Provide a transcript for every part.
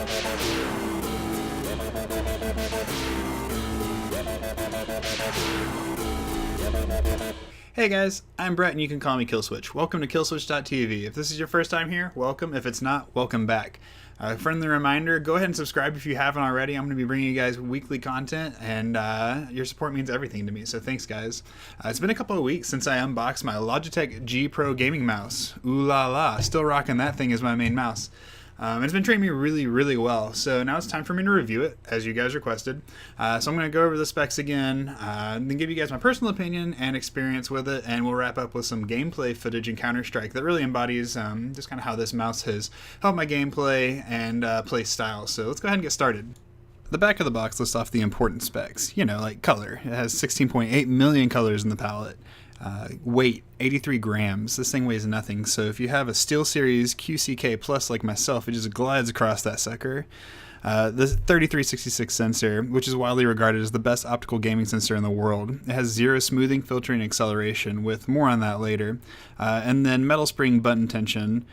Hey guys, I'm Brett and you can call me Killswitch. Welcome to Killswitch.tv. If this is your first time here, welcome. If it's not, welcome back. Friendly reminder, go ahead and subscribe if you haven't already. I'm going to be bringing you guys weekly content, and your support means everything to me, so thanks guys. It's been a couple of weeks since I unboxed my Logitech G Pro gaming mouse. Ooh la la, still rocking that thing as my main mouse. It's been treating me really well, so now it's time for me to review it, as you guys requested. So I'm going to go over the specs again, and then give you guys my personal opinion and experience with it, and we'll wrap up with some gameplay footage in CounterStrike that really embodies just kind of how this mouse has helped my gameplay and play style. So let's go ahead and get started. The back of the box lists off the important specs, you know, like color. It has 16.8 million colors in the palette. Weight, 83 grams. This thing weighs nothing, so if you have a SteelSeries QCK Plus like myself, it just glides across that sucker. The 3366 sensor, which is widely regarded as the best optical gaming sensor in the world. It has zero smoothing, filtering, and acceleration, with more on that later. And then metal spring button tension,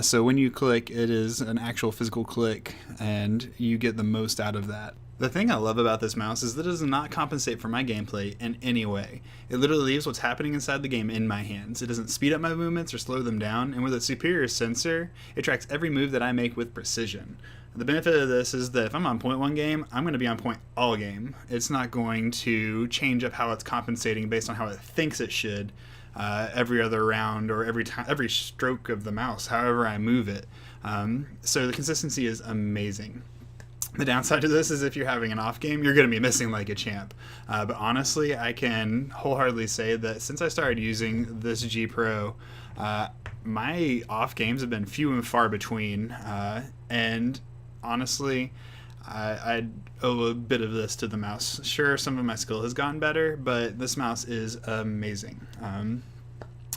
so when you click, it is an actual physical click, and you get the most out of that. The thing I love about this mouse is that it does not compensate for my gameplay in any way. It literally leaves what's happening inside the game in my hands. It doesn't speed up my movements or slow them down, and with a superior sensor, it tracks every move that I make with precision. The benefit of this is that if I'm on point one game, I'm going to be on point all game. It's not going to change up how it's compensating based on how it thinks it should every other round or every stroke of the mouse, however I move it. So the consistency is amazing. The downside to this is if you're having an off game, you're going to be missing like a champ. But honestly, I can wholeheartedly say that since I started using this G Pro, my off games have been few and far between. And honestly, I owe a bit of this to the mouse. Sure, some of my skill has gotten better, but this mouse is amazing.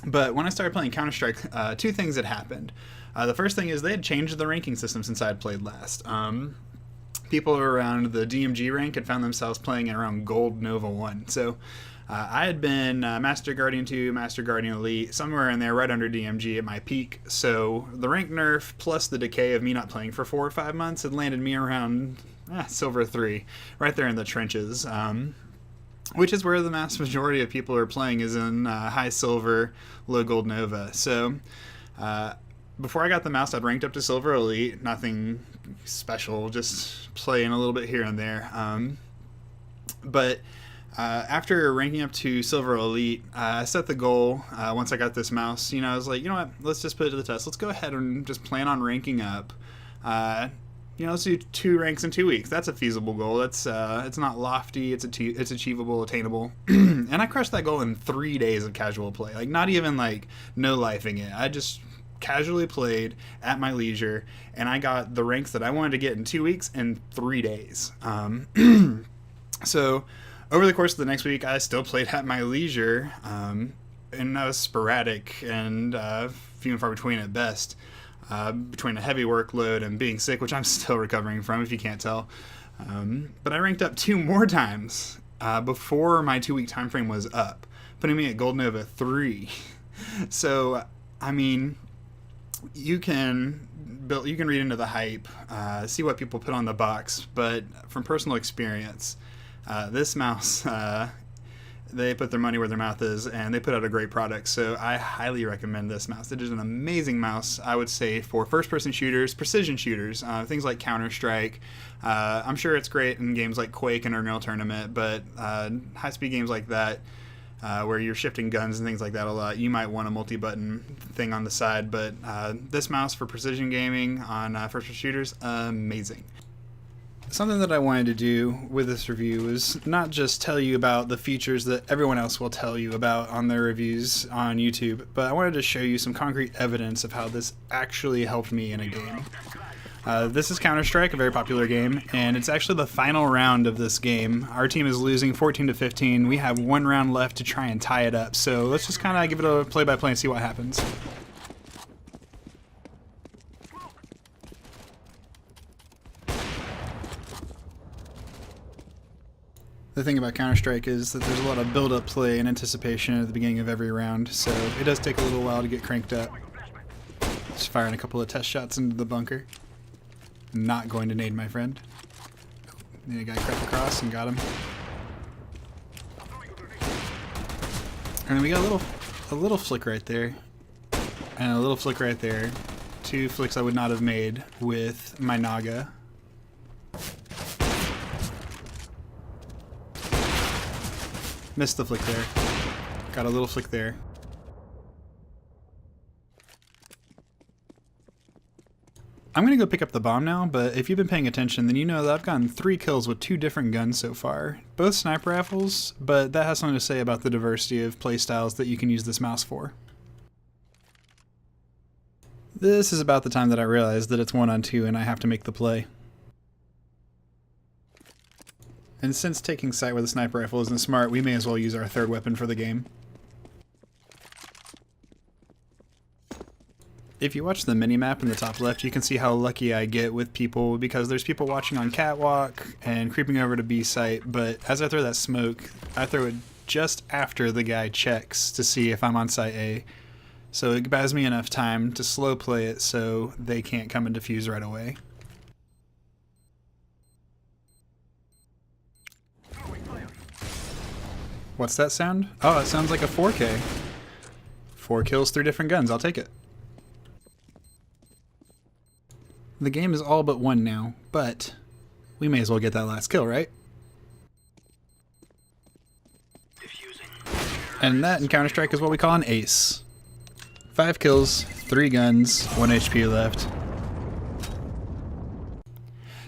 But when I started playing CounterStrike, two things had happened. The first thing is they had changed the ranking system since I had played last. People around the DMG rank had found themselves playing around Gold Nova 1. So I had been Master Guardian 2, Master Guardian Elite, somewhere in there right under DMG at my peak. So the rank nerf plus the decay of me not playing for 4 or 5 months had landed me around Silver 3, right there in the trenches. Which is where the vast majority of people are playing, is in high Silver, low Gold Nova. So before I got the mouse, I'd ranked up to Silver Elite, nothing special, just playing a little bit here and there. But after ranking up to Silver Elite, I set the goal, once I got this mouse, I was like, you know what, let's just put it to the test. Let's go ahead and just plan on ranking up. Let's do 2 ranks in 2 weeks. That's a feasible goal. It's not lofty, it's achievable, attainable. And I crushed that goal in 3 days of casual play. Like, not even like no lifing it. I just casually played at my leisure, and I got the ranks that I wanted to get in 2 weeks in 3 days. So over the course of the next week, I still played at my leisure, and I was sporadic and few and far between at best, between a heavy workload and being sick, which I'm still recovering from, if you can't tell. But I ranked up 2 more times before my 2-week time frame was up, putting me at Gold Nova 3. So, I mean, you can read into the hype, see what people put on the box, but from personal experience, this mouse, they put their money where their mouth is, and they put out a great product. So I highly recommend this mouse. It is an amazing mouse, I would say, for first-person shooters, precision shooters, things like CounterStrike. I'm sure it's great in games like Quake and Unreal Tournament, but high-speed games like that, where you're shifting guns and things like that a lot, you might want a multi-button thing on the side. But this mouse for precision gaming on first-person shooters, amazing. Something that I wanted to do with this review is not just tell you about the features that everyone else will tell you about on their reviews on YouTube, but I wanted to show you some concrete evidence of how this actually helped me in a game. This is CounterStrike, a very popular game, and it's actually the final round of this game. Our team is losing 14-15. We have 1 round left to try and tie it up, so let's just kind of give it a play-by-play and see what happens. The thing about CounterStrike is that there's a lot of build-up play and anticipation at the beginning of every round, so it does take a little while to get cranked up. Just firing a couple of test shots into the bunker. Not going to nade my friend. The guy crept across and got him. And we got a little flick right there. And a little flick right there. 2 flicks I would not have made with my Naga. Missed the flick there. Got a little flick there. I'm gonna go pick up the bomb now, but if you've been paying attention, then you know that I've gotten 3 kills with 2 different guns so far. Both sniper rifles, but that has something to say about the diversity of playstyles that you can use this mouse for. This is about the time that I realized that it's 1-on-2 and I have to make the play. And since taking sight with a sniper rifle isn't smart, we may as well use our 3rd weapon for the game. If you watch the mini-map in the top left, you can see how lucky I get with people because there's people watching on catwalk and creeping over to B site, but as I throw that smoke, I throw it just after the guy checks to see if I'm on site A. So it buys me enough time to slow play it so they can't come and defuse right away. What's that sound? Oh, it sounds like a 4K. 4 kills, 3 different guns, I'll take it. The game is all but won now, but we may as well get that last kill, right? And that in CounterStrike is what we call an ace. 5 kills, 3 guns, 1 HP left.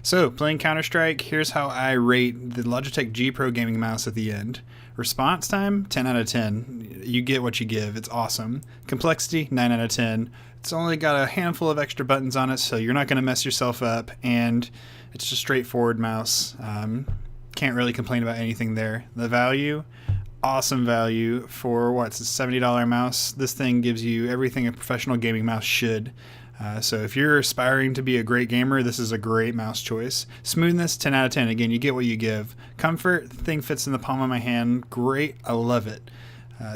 So, playing CounterStrike, here's how I rate the Logitech G Pro gaming mouse at the end. Response time, 10 out of 10. You get what you give, it's awesome. Complexity, 9 out of 10. It's only got a handful of extra buttons on it, so you're not going to mess yourself up, and it's just a straightforward mouse. Can't really complain about anything there. The value, awesome value for what's a $70 mouse. This thing gives you everything a professional gaming mouse should. So if you're aspiring to be a great gamer, this is a great mouse choice. Smoothness, 10 out of 10. Again, you get what you give. Comfort, the thing fits in the palm of my hand. Great, I love it.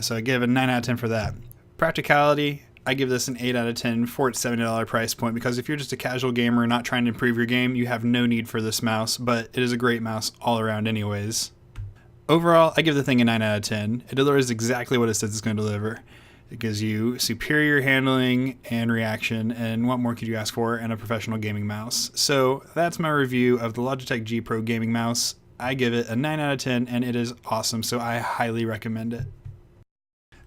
So I give it a 9 out of 10 for that. Practicality, I give this an 8 out of 10 for its $70 price point, because if you're just a casual gamer not trying to improve your game, you have no need for this mouse, but it is a great mouse all around anyways. Overall, I give the thing a 9 out of 10. It delivers exactly what it says it's going to deliver. It gives you superior handling and reaction, and what more could you ask for in a professional gaming mouse? So that's my review of the Logitech G Pro gaming mouse. I give it a 9 out of 10, and it is awesome, so I highly recommend it.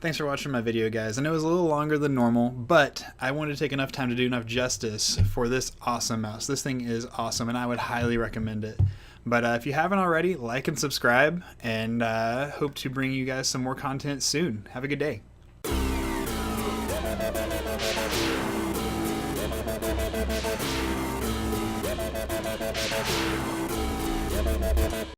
Thanks for watching my video, guys. I know it was a little longer than normal, but I wanted to take enough time to do enough justice for this awesome mouse. This thing is awesome, and I would highly recommend it. But if you haven't already, like and subscribe, and hope to bring you guys some more content soon. Have a good day.